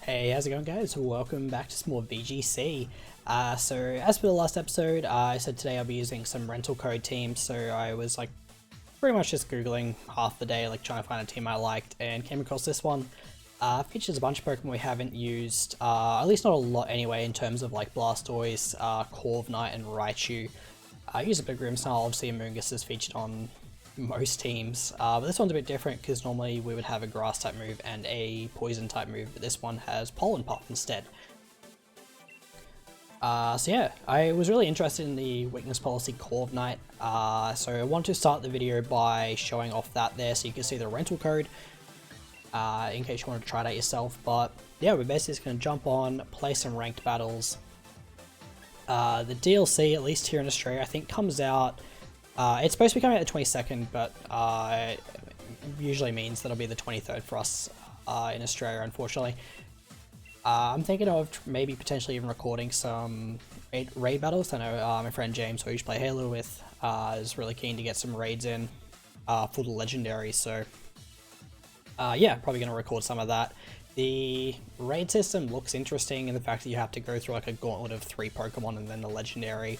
Hey, how's it going guys? Welcome back to some more VGC. So as for the last episode, I said today I'll be using some rental code teams, so I was like pretty much just googling half the day, like trying to find a team I liked, and came across this one. Features a bunch of Pokemon we haven't used, at least not a lot anyway, in terms of like Blastoise, Corvnight, and Raichu. I use a bit of Grimmsnarl, obviously Amoonguss is featured on most teams, but this one's a bit different because normally we would have a grass type move and a poison type move, but this one has pollen puff instead. So yeah, I was really interested in the weakness policy Corvnight, so I want to start the video by showing off that there so you can see the rental code, in case you want to try it out yourself. But yeah, we're basically just going to jump on, play some ranked battles. The DLC, at least here in Australia, I think comes out, it's supposed to be coming out the 22nd, but it usually means that it'll be the 23rd for us in Australia, unfortunately. I'm thinking of maybe potentially even recording some raid battles. I know my friend James, who I used to play Halo with, is really keen to get some raids in for the legendary, so yeah, probably going to record some of that. The raid system looks interesting in the fact that you have to go through like a gauntlet of 3 Pokemon and then the legendary.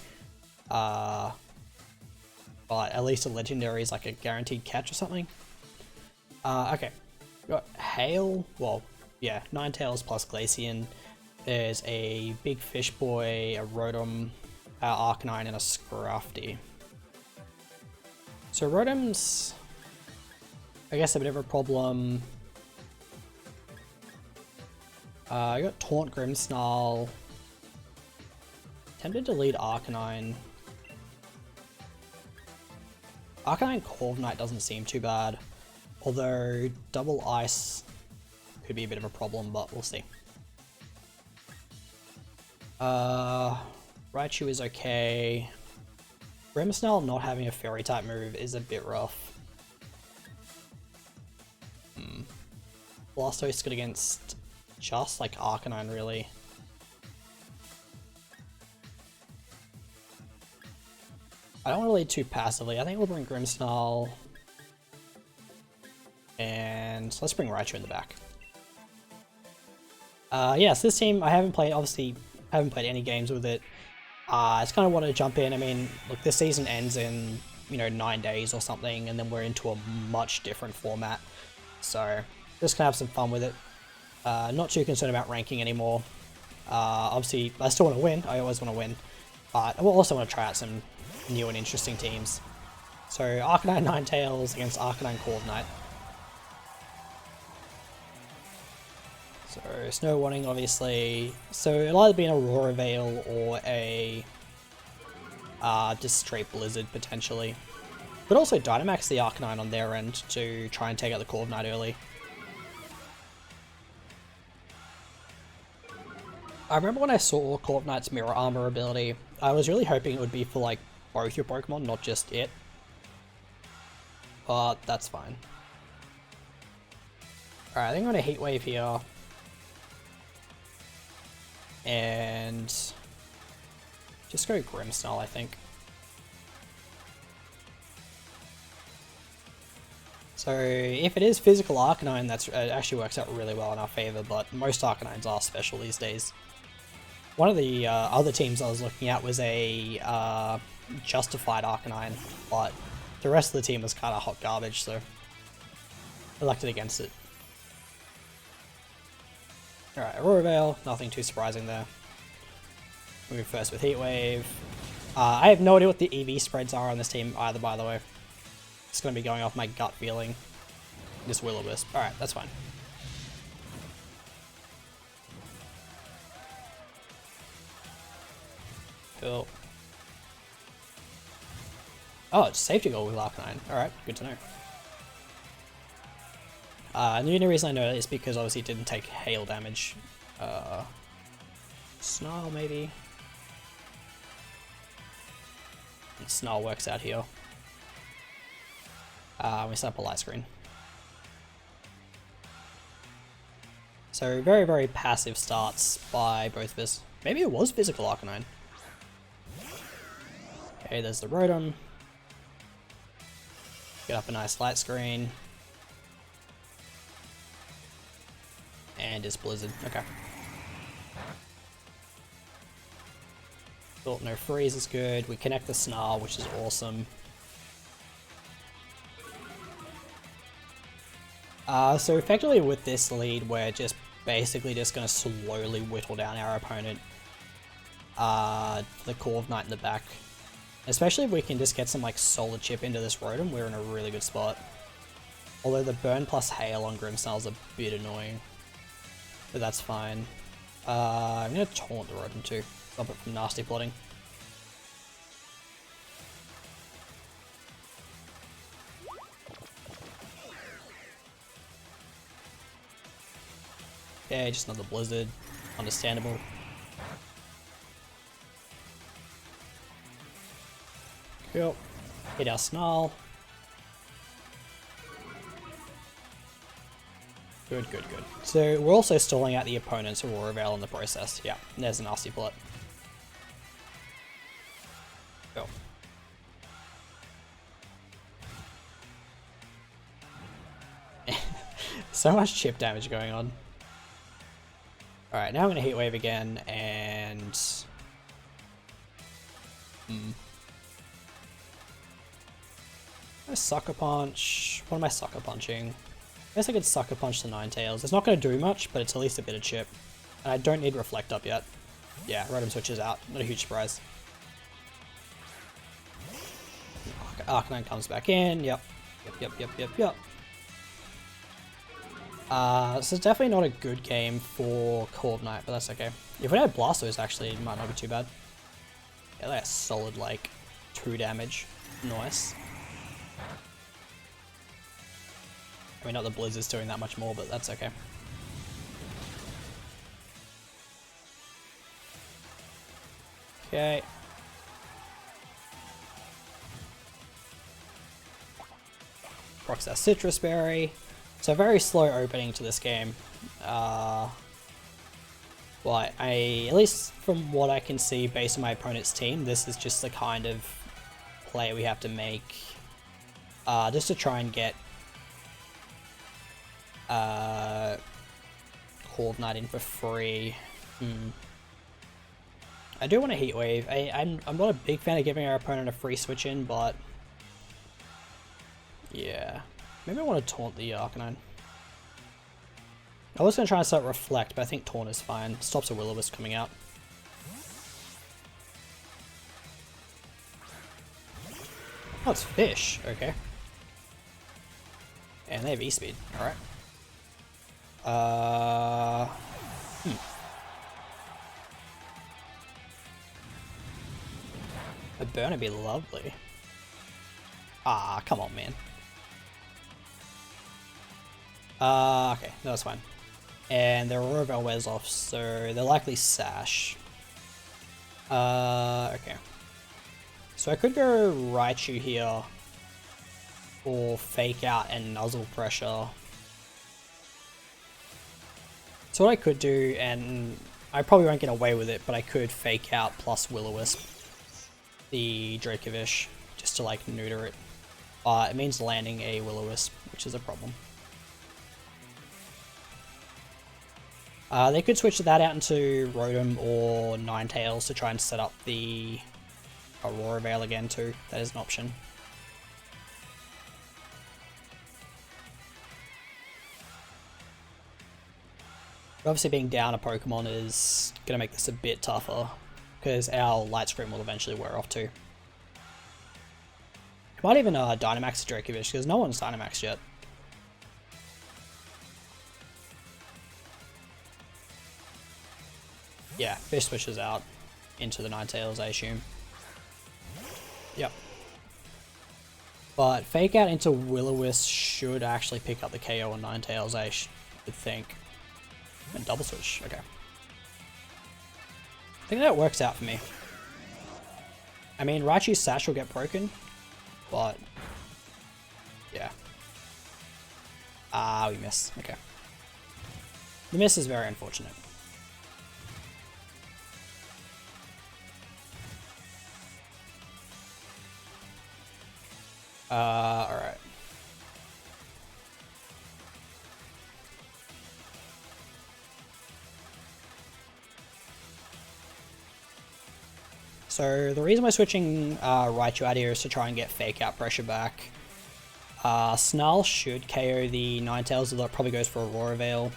But at least a legendary is like a guaranteed catch or something. Okay, we got Hail, well, yeah, Ninetales plus Glaceon. There's a Big Fish Boy, a Rotom, Arcanine, and a Scrafty. So Rotom's, I guess, a bit of a problem. I got Taunt, Grimmsnarl. Tempted to lead Arcanine. Arcanine Corvnight doesn't seem too bad, although double ice could be a bit of a problem, but we'll see. Raichu is okay. Grimmsnarl not having a fairy type move is a bit rough. Blastoise good against just like Arcanine, really. I don't want to lead too passively. I think we'll bring Grimmsnarl. And let's bring Raichu in the back. Yeah, so this team, I haven't played, obviously, haven't played any games with it. I just kind of wanted to jump in. I mean, look, this season ends in, 9 days or something, and then we're into a much different format. So, just gonna have some fun with it. Not too concerned about ranking anymore. Obviously, I still want to win. I always want to win. But I also want to try out some new and interesting teams. So Arcanine Ninetales against Arcanine Corvnight. So Snow Warning, obviously. So it'll either be an Aurora Veil or a just straight Blizzard potentially. But also Dynamax the Arcanine on their end to try and take out the Corvnight early. I remember when I saw Corviknight's Mirror Armor ability, I was really hoping it would be for like both your Pokemon, not just it. But that's fine. Alright, I think I'm going to Heat Wave here. And just go Grimmsnarl, I think. So if it is physical Arcanine, it actually works out really well in our favor, but most Arcanines are special these days. One of the other teams I was looking at was a Justified Arcanine, but the rest of the team was kind of hot garbage, so I elected against it. Alright, Aurora Veil, nothing too surprising there. Move first with Heat Wave. I have no idea what the EV spreads are on this team either, by the way. It's going to be going off my gut feeling. Just Will-O-Wisp. Alright, that's fine. Cool. Oh, it's safety goal with Arcanine. Alright, good to know. And the only reason I know that is because obviously it didn't take hail damage. Snarl maybe? And Snarl works out here. We set up a light screen. So very, very passive starts by both of us. Maybe it was physical Arcanine. Okay, there's the Rotom. Get up a nice light screen. And it's Blizzard. Okay. Thought no freeze is good. We connect the Snarl, which is awesome. So effectively with this lead, we're just basically just going to slowly whittle down our opponent. The Corvnight in the back. Especially if we can just get some like solid chip into this Rotom, we're in a really good spot. Although the burn plus hail on Grimmsnarl is a bit annoying. But that's fine. I'm going to taunt the Rotom too. Stop it from nasty plotting. Yeah, just another Blizzard. Understandable. Cool. Hit our Snarl. Good, good, good. So we're also stalling out the opponent's Aurora Veil in the process. Yeah, there's a nasty plot. Cool. So much chip damage going on. Alright, now I'm going to Heat Wave again, and... Sucker Punch. What am I Sucker Punching? I guess I could Sucker Punch the Ninetales. It's not going to do much, but it's at least a bit of chip. And I don't need Reflect Up yet. Yeah, Rotom switches out. Not a huge surprise. Arcanine comes back in. Yep. Yep. So it's definitely not a good game for Corvnight, but that's okay. If we had Blastoise, actually, it might not be too bad. Yeah, that's solid, like, 2 damage. Nice. I mean, not the Blizzard's doing that much more, but that's okay. Okay. Procs our Citrus Berry. So very slow opening to this game. Well, at least from what I can see based on my opponent's team, this is just the kind of play we have to make just to try and get Corvnight in for free. I do want a Heat Wave. I'm not a big fan of giving our opponent a free switch in, but yeah. Maybe I want to taunt the Arcanine. I was going to try and start Reflect, but I think taunt is fine. Stops a Will-O-Wisp coming out. Oh, it's Fish. Okay. And they have E-Speed. Alright. A burn would be lovely. Ah, come on, man. Okay, no, that's fine. And their Aurora Veil wears off, so they're likely Sash. Okay. So I could go Raichu here, or Fake Out and Nuzzle Pressure. So what I could do, and I probably won't get away with it, but I could Fake Out plus Will-O-Wisp the Dracovish, just to like neuter it. It means landing a Will-O-Wisp, which is a problem. They could switch that out into Rotom or Ninetales to try and set up the Aurora Veil again too. That is an option. But obviously being down a Pokemon is going to make this a bit tougher, because our Light Screen will eventually wear off too. Might even Dynamax Dracovish, because no one's Dynamaxed yet. Yeah, Fish switches out into the Ninetales, I assume. Yep. But Fake Out into Will-O-Wisp should actually pick up the KO on Ninetales, I would think. And double switch, okay. I think that works out for me. I mean, Raichu's Sash will get broken, but yeah. We miss, okay. The miss is very unfortunate. Alright. So the reason we're switching Raichu out here is to try and get fake out pressure back. Snarl should KO the Ninetales, although it probably goes for Aurora Veil.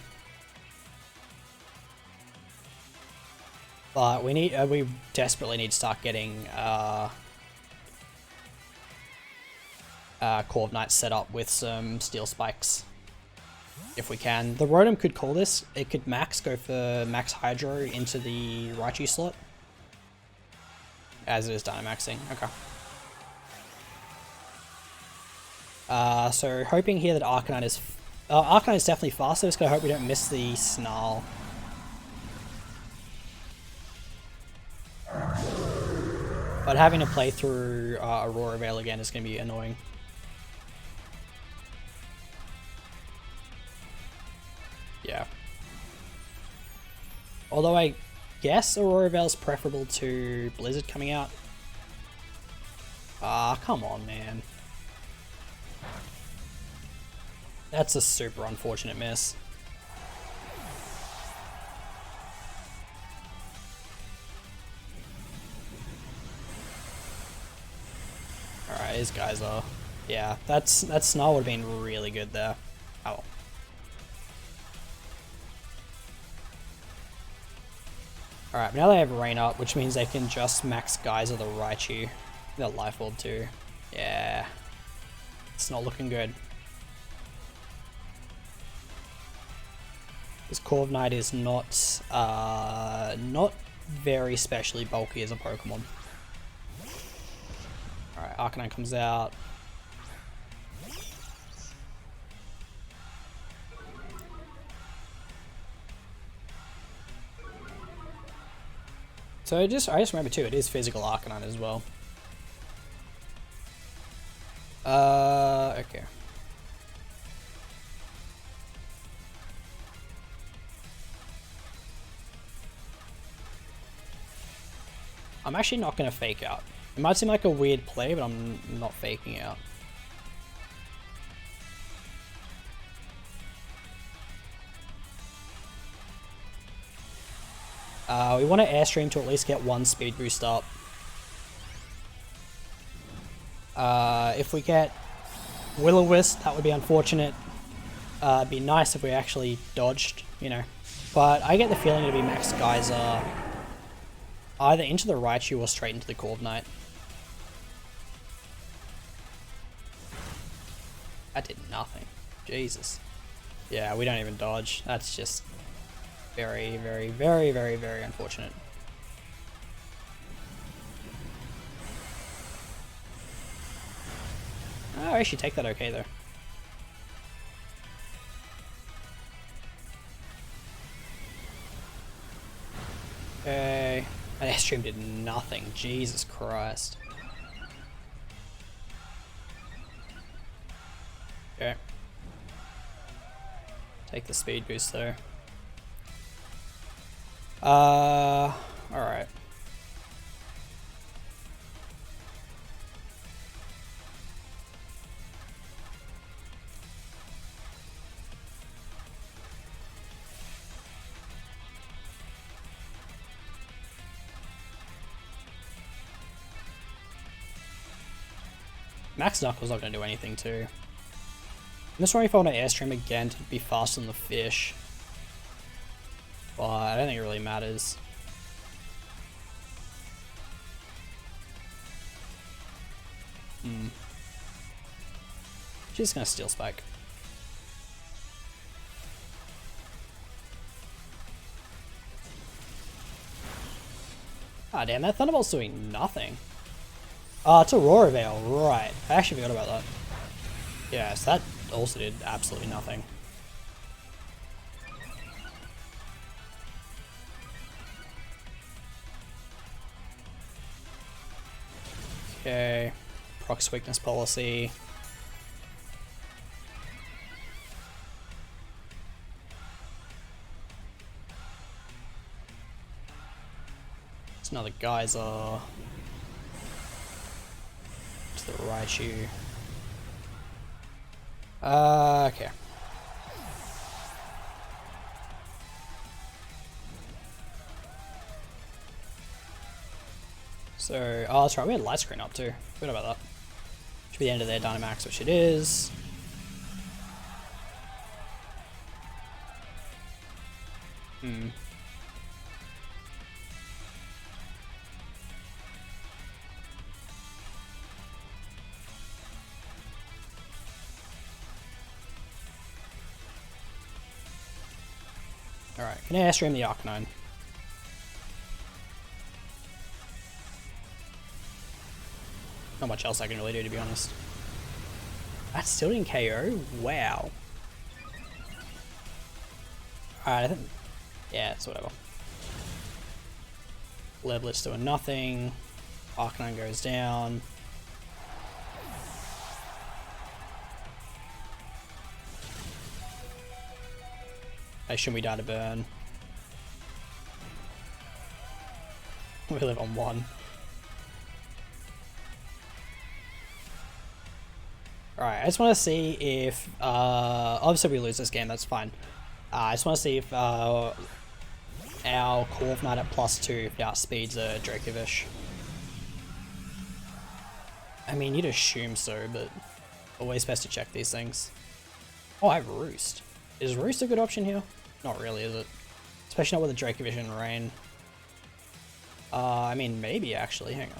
But we desperately need to start getting Corvnight set up with some Steel Spikes. If we can. The Rotom could call this. It could go for Max Hydro into the Raichu slot. As it is Dynamaxing. Okay. So hoping here that Arcanine is... Arcanine is definitely faster. Just gotta hope we don't miss the Snarl. But having to play through Aurora Veil again is going to be annoying. Yeah. Although I guess Aurora Veil is preferable to Blizzard coming out. Come on, man. That's a super unfortunate miss. Alright, these guys are... Yeah, that Snarl would have been really good there. Oh. Alright, now they have Rain up, which means they can just max Geyser the Raichu. They'll Life Orb too. Yeah. It's not looking good. This Corvnight is not very specially bulky as a Pokemon. Alright, Arcanine comes out. So I just remember too, it is physical Arcanine as well. Okay. I'm actually not going to fake out. It might seem like a weird play, but I'm not faking out. We want to Airstream to at least get one speed boost up. If we get Will-O-Wisp, that would be unfortunate. It'd be nice if we actually dodged, you know. But I get the feeling it'd be Max Geyser either into the Raichu or straight into the Corvnight. That did nothing. Jesus. Yeah, we don't even dodge. That's just very, very, very, very, very unfortunate. Oh, I actually take that okay though. Okay. That Airstream did nothing. Jesus Christ. Okay. Take the speed boost though. Alright. Max Knuckle's not going to do anything too. I'm just wondering if I want to Airstream again to be faster than the fish. But I don't think it really matters. She's going to Steel Spike. Ah damn, that Thunderbolt's doing nothing. Oh, it's Aurora Veil, right. I actually forgot about that. Yeah, so that also did absolutely nothing. Okay, Prox weakness policy. It's another Geyser. To the Raichu. Okay. So, oh, that's right, we had light screen up too. Forgot about that. Should be the end of their Dynamax, which it is. Alright, can I airstream the Arcanine? Not much else I can really do, to be honest. That still didn't KO? Wow. Alright, I think... yeah, it's whatever. Leblit's doing nothing. Arcanine goes down. Hey, shouldn't we die to burn? We live on 1. Alright, I just want to see if... obviously we lose this game, that's fine. I just want to see if our Corvnight at +2 outspeeds a Dracovish. I mean, you'd assume so, but always best to check these things. Oh, I have Roost. Is Roost a good option here? Not really, is it? Especially not with a Dracovish and Rain. I mean, maybe actually. Hang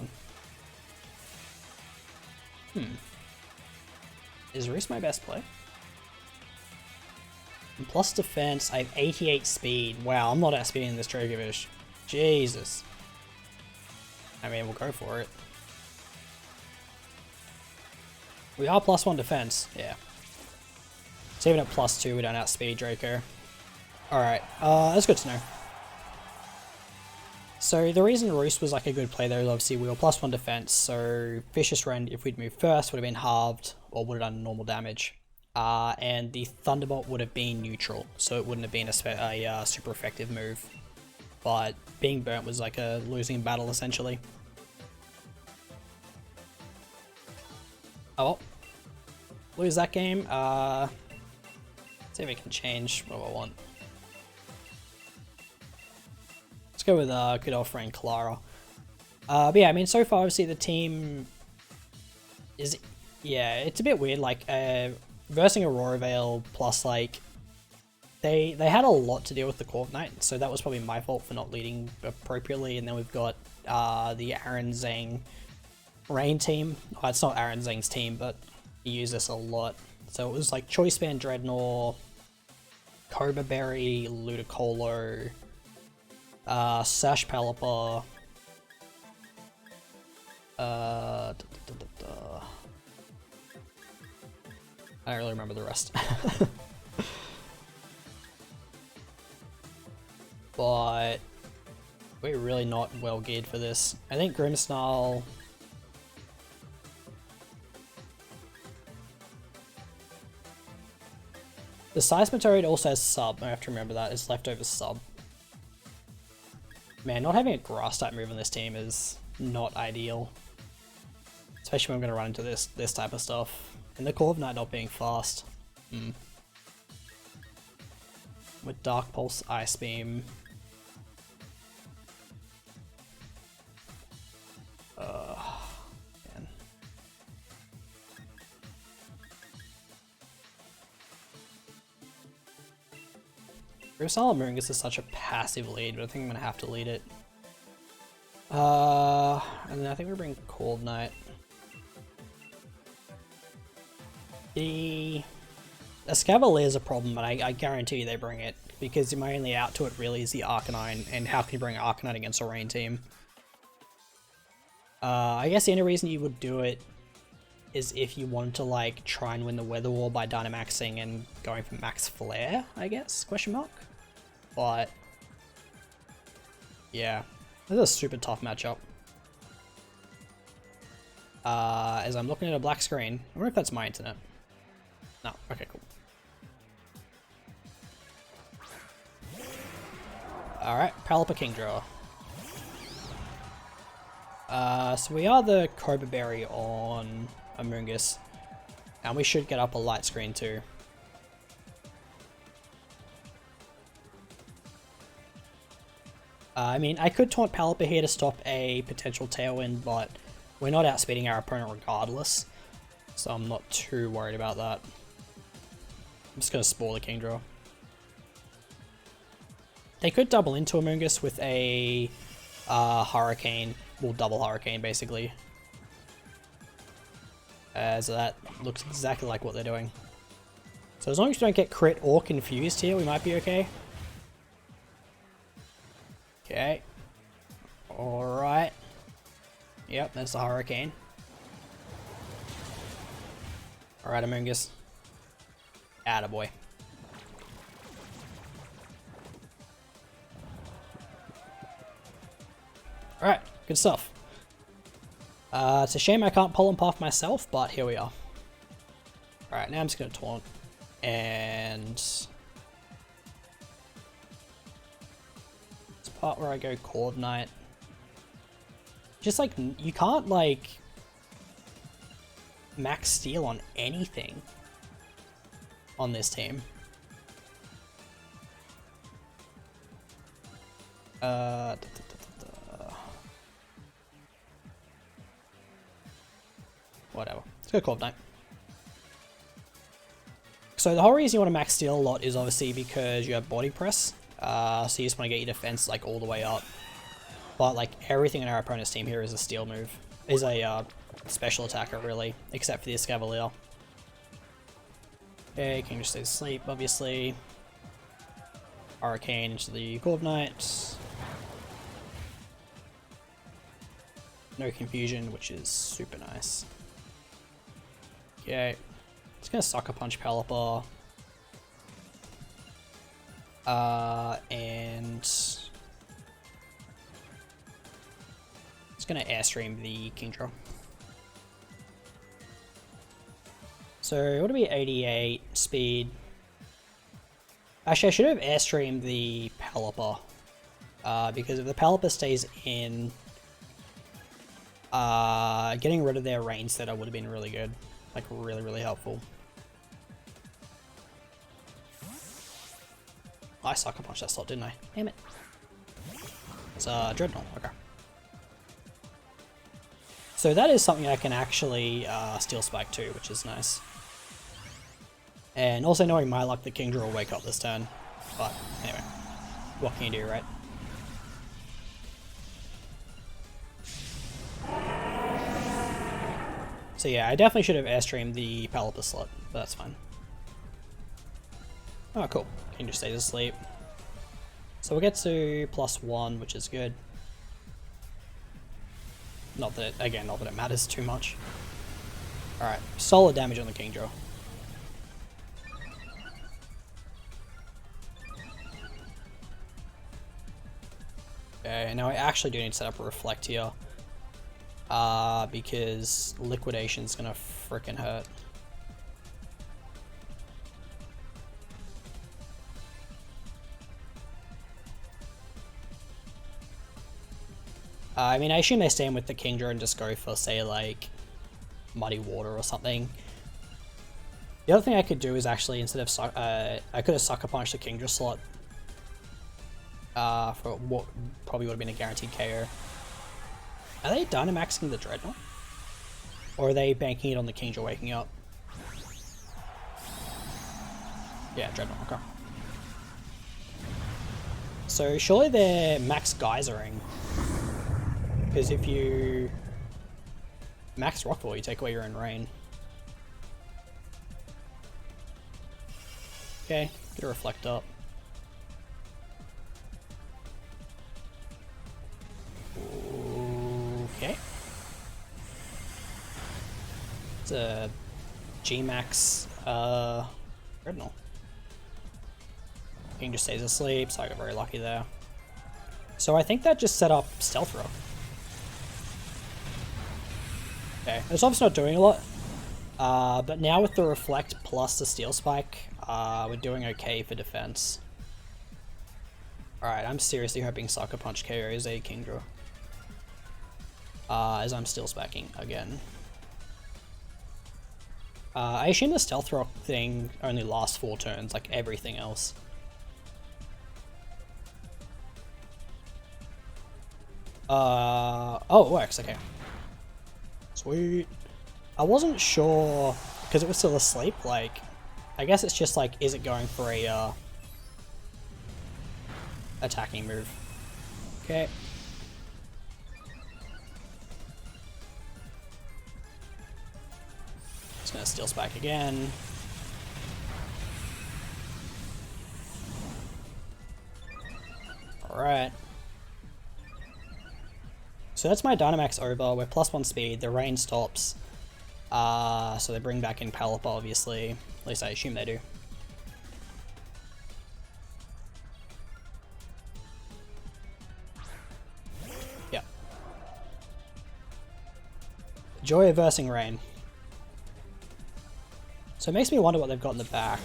on. Is Roost my best play? And plus defense, I have 88 speed. Wow, I'm not outspeeding this Dracovish. Jesus. I mean, we'll go for it. We are +1 defense, yeah. So even at +2, we don't outspeed Draco. Alright, that's good to know. So the reason Roost was like a good play there is obviously we were +1 defense, so Vicious Rend, if we'd moved first, would have been halved, or would have done normal damage. And the Thunderbolt would have been neutral, so it wouldn't have been a super effective move. But being burnt was like a losing battle, essentially. Oh well. Lose that game. See if we can change what I want. Let's go with good old friend Clara. But yeah, I mean, so far obviously the team is, yeah, it's a bit weird. Like versing Aurora Veil plus like they had a lot to deal with the Corvnight, so that was probably my fault for not leading appropriately. And then we've got the Aaron Zhang Rain team. Oh, it's not Aaron Zhang's team, but he used this a lot. So it was like Choice Band Dreadnought, Cobra Berry, Ludicolo, Sash Pelipper, I don't really remember the rest. But we're really not well geared for this. I think Grimmsnarl... the Seismitoad also has sub, I have to remember that, it's leftover sub. Man, not having a grass type move on this team is not ideal. Especially when I'm going to run into this type of stuff. And the Corvnight not being fast. With Dark Pulse, Ice Beam. Man. Grimmsnarl Moongus is such a passive lead, but I think I'm going to have to lead it. And then I think we bring Corvnight. The Escavalier is a problem, but I guarantee you they bring it, because my only out to it really is the Arcanine, and how can you bring Arcanine against a Rain team? I guess the only reason you would do it is if you wanted to like try and win the Weather War by Dynamaxing and going for Max Flare, I guess, question mark? But yeah, this is a super tough matchup. As I'm looking at a black screen, I wonder if that's my internet. No, okay, cool. Alright, Pelipper Kingdraw. So we are the Cobra Berry on Amoonguss, and we should get up a light screen too. I mean, I could taunt Palpa here to stop a potential tailwind, but we're not outspeeding our opponent regardless, so I'm not too worried about that. I'm just going to spoil the Kingdra. They could double into Amoonguss with a Hurricane, well, double Hurricane basically. So that looks exactly like what they're doing. So as long as we don't get crit or confused here, we might be okay. Okay. Alright. Yep, that's the Hurricane. Alright, Amoonguss. Attaboy. Alright, good stuff. It's a shame I can't pull and puff myself, but here we are. Alright, now I'm just going to taunt. And this part where I go Corvnight. Just like, you can't like max steal on anything on this team. Whatever. Let's go Corvnight. So the whole reason you want to max steal a lot is obviously because you have body press. So you just want to get your defense like all the way up. But like everything in our opponent's team here is a steal move. Is a special attacker really, except for the Escavalier. Okay, King just stays asleep, obviously. Hurricane into the Corvnight. No confusion, which is super nice. Okay. Just gonna Sucker Punch Palpa. And just gonna Airstream the Kingdra. So what do we 88 speed? Actually, I should have Airstreamed the Palpa. Because if the Palpa stays in, getting rid of their range setter would have been really good. Like, really, really helpful. I Sucker Punch that slot, didn't I? Damn it. It's Dreadnought, okay. So that is something I can actually Steel Spike too, which is nice. And also knowing my luck, the Kingdra will wake up this turn. But anyway, what can you do, right? So yeah, I definitely should have Airstreamed the Palpa slot, but that's fine. Oh, cool. Kingdra stays asleep. So we'll get to +1, which is good. Not that, again, not that it matters too much. Alright, solid damage on the Kingdra. Okay, now I actually do need to set up a Reflect here. Because Liquidation's gonna frickin' hurt. I mean, I assume they stay in with the Kingdra and just go for, say, like, Muddy Water or something. The other thing I could do is actually, instead of, I could have Sucker Punched the Kingdra slot. For what probably would have been a guaranteed KO. Are they Dynamaxing the Dreadnought? Or are they banking it on the Kingdra waking up? Yeah, Dreadnought, okay. So surely they're max geysering. Because if you max Rockfall, you take away your own rain. Okay, get a Reflect up. Okay. It's a G-Max Dreadnought. King just stays asleep, so I got very lucky there. So I think that just set up Stealth Rock. Okay, it's obviously not doing a lot. But now with the Reflect plus the Steel Spike, we're doing okay for defense. Alright, I'm seriously hoping Sucker Punch KOs a Kingdra. As I'm Steel Spiking again. I assume the Stealth Rock thing only lasts 4 turns, like everything else. Oh, it works, okay. Sweet. I wasn't sure, because it was still asleep, like, I guess it's just like, is it going for a, attacking move? Okay. Just gonna Steel Spike again. Alright. So that's my Dynamax over, we're +1 speed, the rain stops. So they bring back in Pelipper, obviously. At least I assume they do. Yeah. Joy of versing rain. So it makes me wonder what they've got in the back.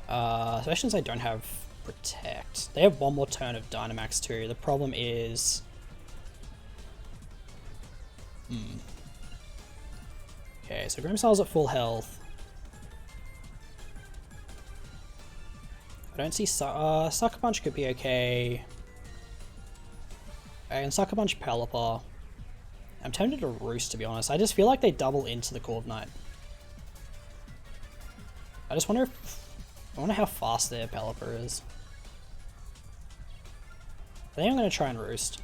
Especially since I don't have Protect. They have one more turn of Dynamax too. The problem is... Okay, so Grimmsnarl's at full health. I don't see... Sucker Punch could be okay. I can Sucker Punch Pelipper. I'm tempted to Roost, to be honest. I just feel like they double into the Corvnight. I just wonder if... I wonder how fast their Pelipper is. I think I'm going to try and Roost.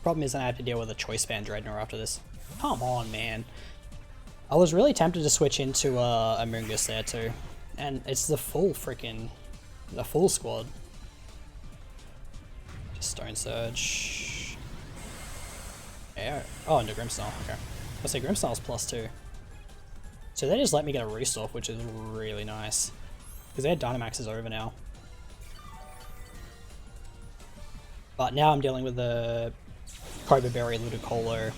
Problem is I have to deal with a Choice Band Dreadnought after this. Come on, man. I was really tempted to switch into a Mungus there too. And it's the full freaking... the full squad. Just Stone Surge. Yeah. Oh, into Grimmsnarl. Okay. I say Grimmsnarl's +2. So they just let me get a Roost off, which is really nice. Because their Dynamax is over now. But now I'm dealing with the Cobra Berry Ludicolo.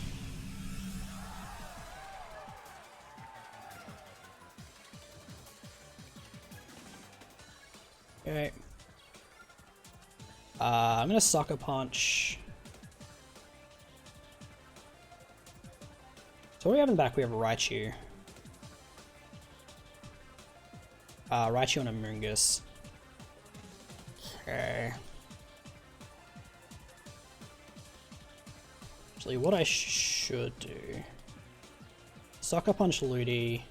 Okay. I'm gonna Sucker Punch. So what do we have in the back? We have Raichu. Raichu and a Mungus. Okay. Actually, what I should do... Sucker Punch Ludi.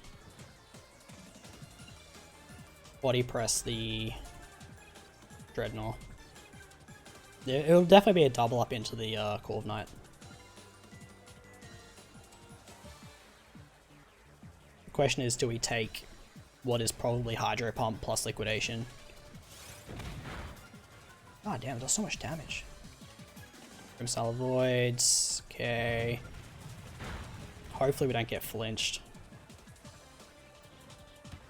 Body Press the Dreadnought. It'll definitely be a double up into the Corvnight. The question is, do we take what is probably Hydro Pump plus Liquidation? Ah, damn, it does so much damage. Grimmsnarl avoids. Okay. Hopefully we don't get flinched.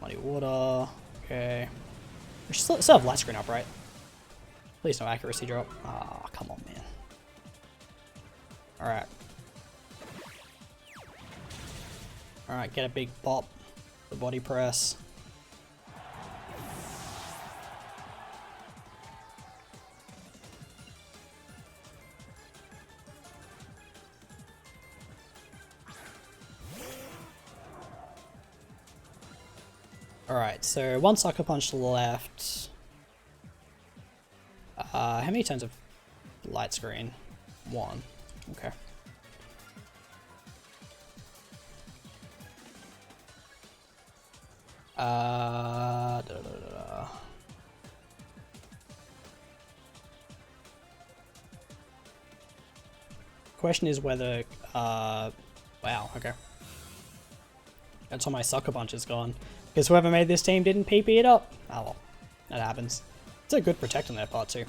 Muddy Water. Okay. We should still have Light Screen up, right? Please no accuracy drop. Ah, come on, man. Alright. Alright, get a big pop. The Body Press. Alright, so one Sucker Punch left. How many turns of Light Screen? One. Okay. Question is whether, wow, okay. That's why my Sucker Punch is gone. Because whoever made this team didn't PP it up. Oh well, that happens. It's a good protect on their part too.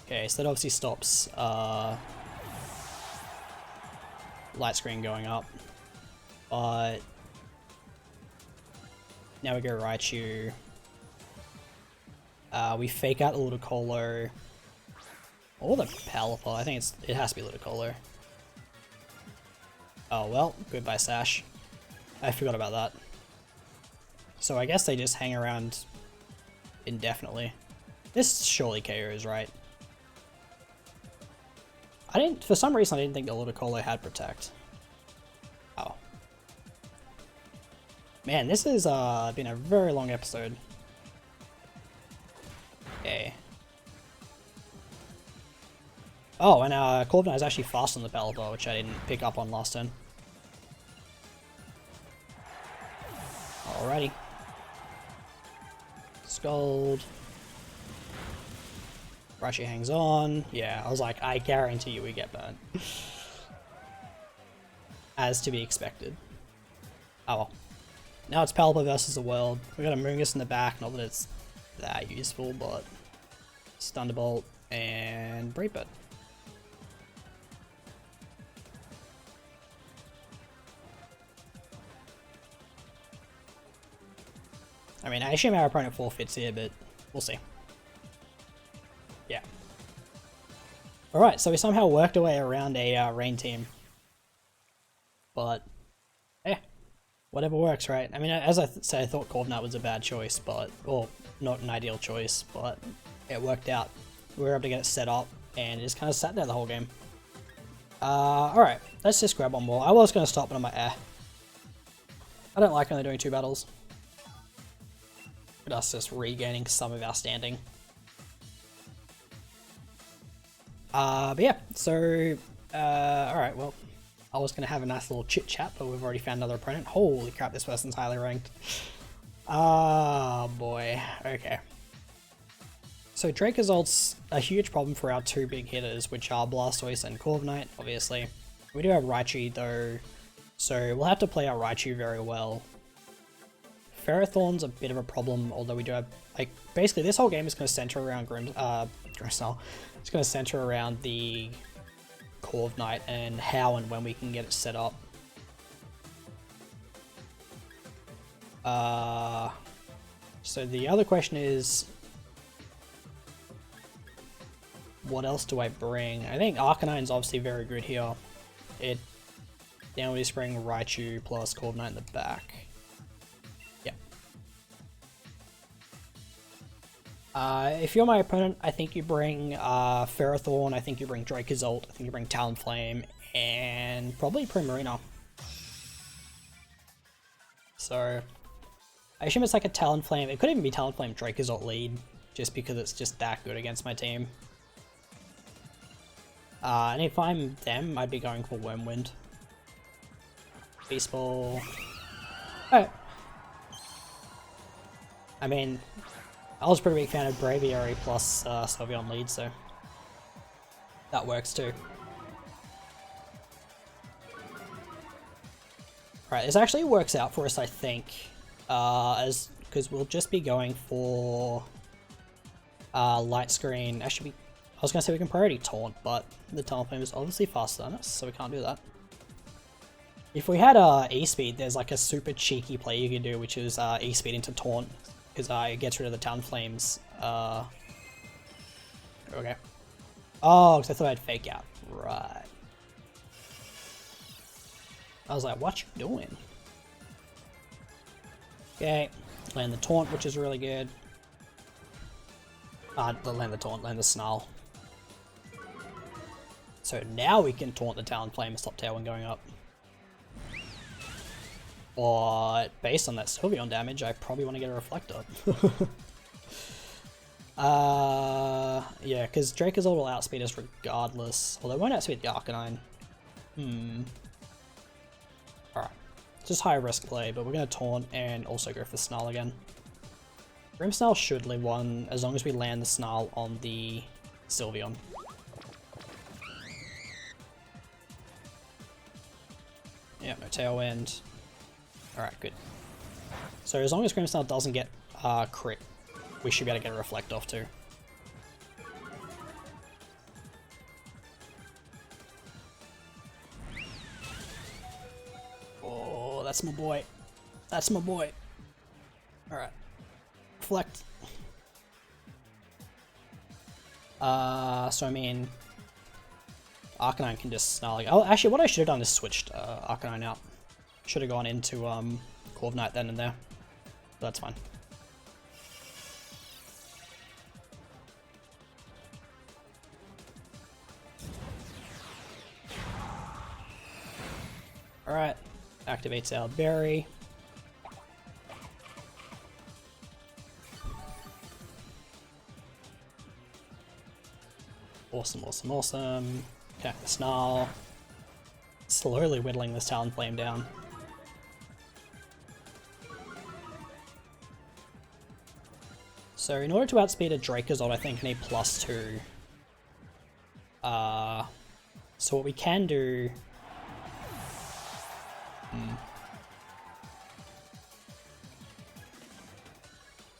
Okay, so that obviously stops Light Screen going up. But now we go Raichu. We fake out the Ludicolo. Or the Pelipper. I think it has to be Ludicolo. Oh well, goodbye Sash. I forgot about that. So I guess they just hang around indefinitely. This surely KOs, right? For some reason I didn't think the Ludicolo had Protect. Oh. Man, this has been a very long episode. Okay. Oh, and Corvnight is actually fast on the Pelipper, which I didn't pick up on last turn. Alrighty. Scold. Raichu hangs on. Yeah, I was like, I guarantee you we get burnt. As to be expected. Oh well. Now it's Pelipper versus the world. We got a Moongus in the back, not that it's that useful, but Thunderbolt and Brave Bird. I mean, I assume our opponent forfeits here, but we'll see. Yeah. Alright, so we somehow worked our way around a rain team. But, eh, whatever works, right? I mean, as I said, I thought Corvnight was a bad choice, but, or not an ideal choice, but it worked out. We were able to get it set up, and it just kind of sat there the whole game. Alright, let's just grab one more. I was going to stop, but I'm like, eh. I don't like only doing 2 battles. But us just regaining some of our standing. But yeah, so, alright, well, I was going to have a nice little chit chat, but we've already found another opponent. Holy crap, this person's highly ranked. Ah, boy, okay. So Dracozold's a huge problem for our 2 big hitters, which are Blastoise and Corvnight, obviously. We do have Raichu though, so we'll have to play our Raichu very well. Ferrothorn's a bit of a problem, although we do have, like, basically this whole game is going to center around Grimmsnarl. It's going to center around the Corvnight and how and when we can get it set up. So the other question is, what else do I bring? I think Arcanine's obviously very good here. Now we just bring Raichu plus Corvnight in the back. If you're my opponent, I think you bring Ferrothorn, I think you bring Dracozolt, I think you bring Talonflame, and probably Primarina. So, I assume it's like a Talonflame, it could even be Talonflame Dracozolt lead, just because it's just that good against my team. And if I'm them, I'd be going for Wormwind. Beast Ball. Alright. I mean, I was a pretty big fan of Braviary plus Sylveon lead, so that works too. Right, this actually works out for us, I think, because we'll just be going for Light Screen. Actually, I was going to say we can priority Taunt, but the Talonflame is obviously faster than us, so we can't do that. If we had E-Speed, there's like a super cheeky play you can do, which is E-Speed into Taunt. Because it gets rid of the Talonflames. Okay. Oh, because I thought I'd fake out. Right. I was like, what you doing? Okay. Land the Taunt, which is really good. Land the Taunt, land the Snarl. So now we can Taunt the Talonflame and stop Tailwind going up. But based on that Sylveon damage, I probably want to get a Reflector. Yeah, because Dracozold will outspeed us regardless. Although it won't outspeed the Arcanine. Alright. Just high risk play, but we're going to Taunt and also go for Snarl again. Grimmsnarl should live one as long as we land the Snarl on the Sylveon. Yeah, no Tailwind. Alright, good. So as long as Grimmsnarl doesn't get crit, we should be able to get a Reflect off too. Oh, that's my boy. That's my boy. Alright. Reflect. So I mean, Arcanine can just Snarl. Oh, actually, what I should have done is switched Arcanine out. Should have gone into Corvnight then and there. But that's fine. Alright, activates our berry. Awesome, awesome, awesome. Okay, Snarl. Slowly whittling this Talonflame down. So in order to outspeed a Dracozolt, I think I need +2. So what we can do...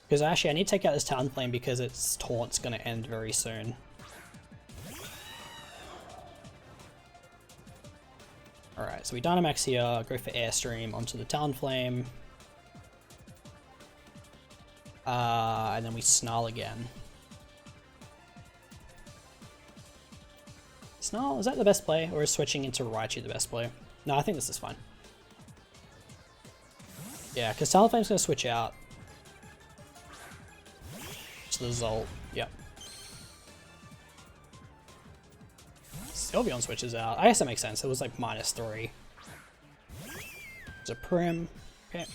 Because actually I need to take out this Talonflame because its taunt's going to end very soon. Alright, so we Dynamax here, go for Airstream onto the Talonflame. And then we Snarl again. Snarl, is that the best play? Or is switching into Raichu the best play? No, I think this is fine. Yeah, because Talonflame's going to switch out to the Zolt. Yep. Sylveon switches out. I guess that makes sense. It was like -3. There's a Prim. Okay.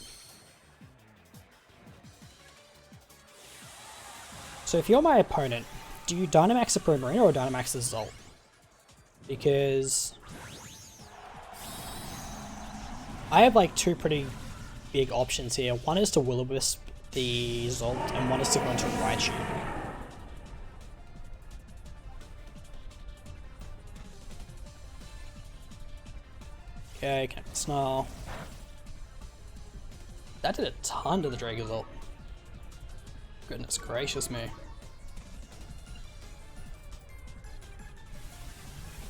So if you're my opponent, do you Dynamax a Primarina or Dynamax a Zolt? Because I have like two pretty big options here. One is to Will-O-Wisp the Zolt, and one is to go into Raichu. Okay, connect the Snarl. That did a ton to the Dracozolt. Goodness gracious me.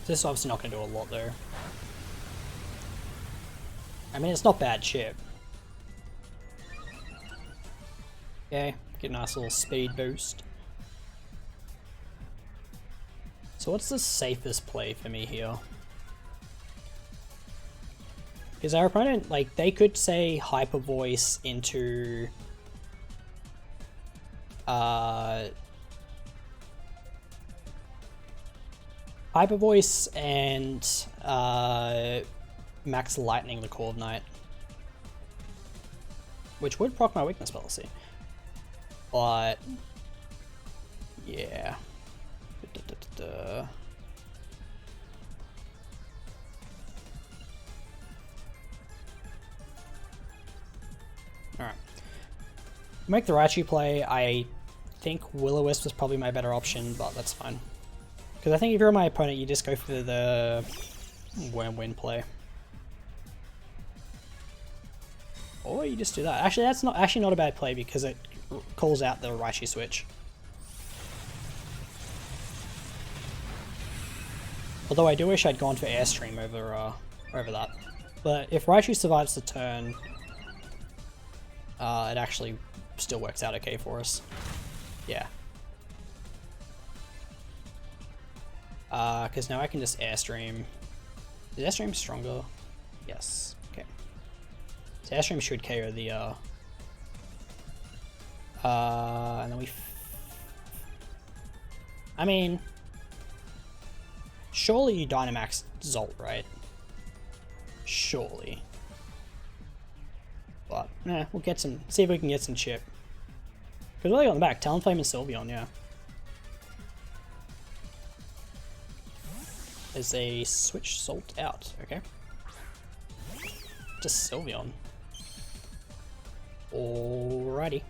This is obviously not going to do a lot though. I mean, it's not bad chip. Okay, get a nice little speed boost. So what's the safest play for me here? Because our opponent, like, they could say Hyper Voice into... Hyper Voice and Max Lightning the Corvnight, which would proc my weakness policy, but yeah. Alright. Make the Raichu play. I think Will-O-Wisp is probably my better option, but that's fine. Because I think if you're my opponent, you just go for the Win play. Or you just do that. Actually, that's not a bad play because it calls out the Raichu switch. Although I do wish I'd gone for Airstream over that. But if Raichu survives the turn, it actually still works out okay for us. Yeah. Because now I can just Airstream. Is Airstream stronger? Yes. Okay. So Airstream should KO the, and then I mean, surely you Dynamax Zolt, right? Surely. But, we'll get some, see if we can get some chip. Because really on the back, Talonflame and Sylveon, yeah. There's a switch Zolt out, okay. Just Sylveon. Alrighty.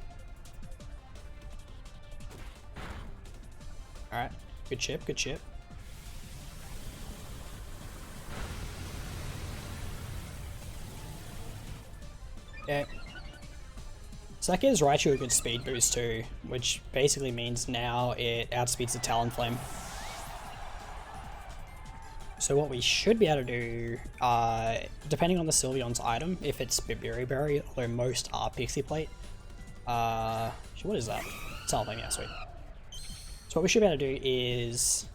Alright, good chip, good chip. Okay. So that gives Raichu a good speed boost too, which basically means now it outspeeds the Talonflame. So what we should be able to do, depending on the Sylveon's item, if it's Berry, although most are Pixie Plate. What is that? Talonflame, yeah, sweet. So what we should be able to do is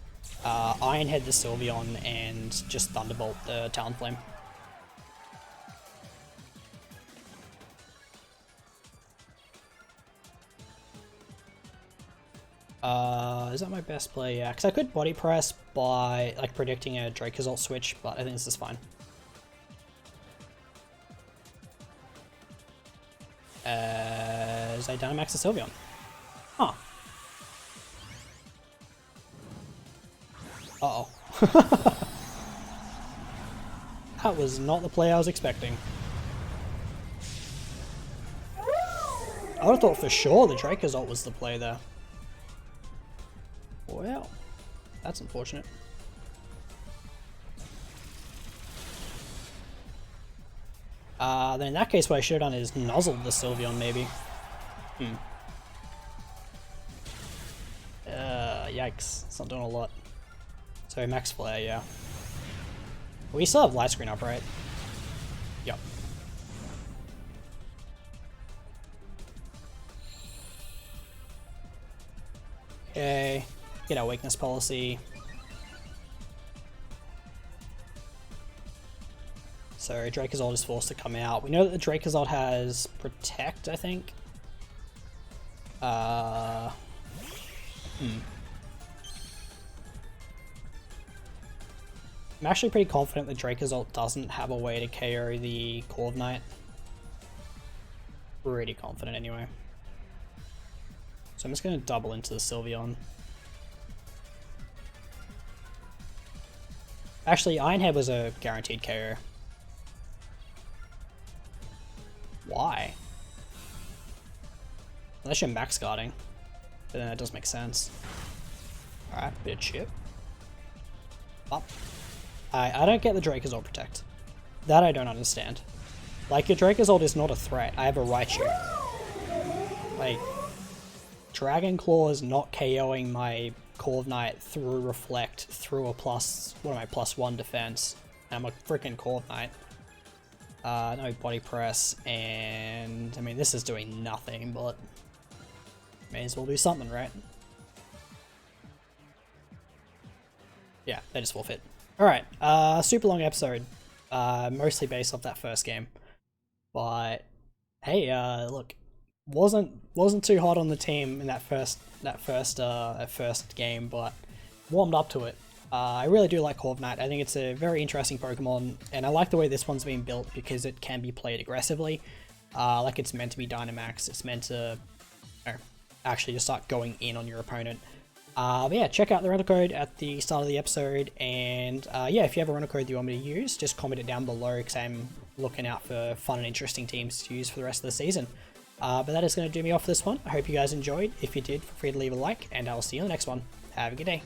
Iron Head the Sylveon and just Thunderbolt the Talonflame. Is that my best play? Yeah, because I could Body Press by like predicting a Dracozolt switch, but I think this is fine. as a Dynamax to Sylveon. Huh. Uh-oh. That was not the play I was expecting. I would have thought for sure the Dracozolt was the play there. Well, that's unfortunate. Then in that case what I should have done is nuzzled the Sylveon maybe. Yikes, it's not doing a lot. So max flare, yeah. We still have light screen up, right? Yep. Okay, get our weakness policy. So Dracozolt is forced to come out. We know that the Dracozolt has Protect, I think. I'm actually pretty confident that Dracozolt doesn't have a way to KO the Corvnight. Pretty confident anyway. So I'm just going to double into the Sylveon. Actually, Iron Head was a guaranteed KO. Why? Unless you're max guarding. But then that does make sense. Alright, bit of chip. Up. I don't get the Dracozolt Protect. That I don't understand. Like, your Dracozolt is not a threat. I have a Raichu. Like, Dragon Claw is not KOing my Corvnight through Reflect, through a +1 defense. And I'm a freaking Corvnight. No body press, and I mean, this is doing nothing, but may as well do something, right? Yeah, they just forfeit. Alright, super long episode, mostly based off that first game, but hey, look, wasn't too hot on the team in that first game, but warmed up to it. I really do like Corvnight. I think it's a very interesting Pokemon, and I like the way this one's been built because it can be played aggressively. Like it's meant to be Dynamax, it's meant to actually just start going in on your opponent. But yeah, check out the rental code at the start of the episode, and yeah, if you have a rental code that you want me to use, just comment it down below because I'm looking out for fun and interesting teams to use for the rest of the season. But that is going to do me off for this one. I hope you guys enjoyed. If you did, feel free to leave a like, and I'll see you in the next one. Have a good day.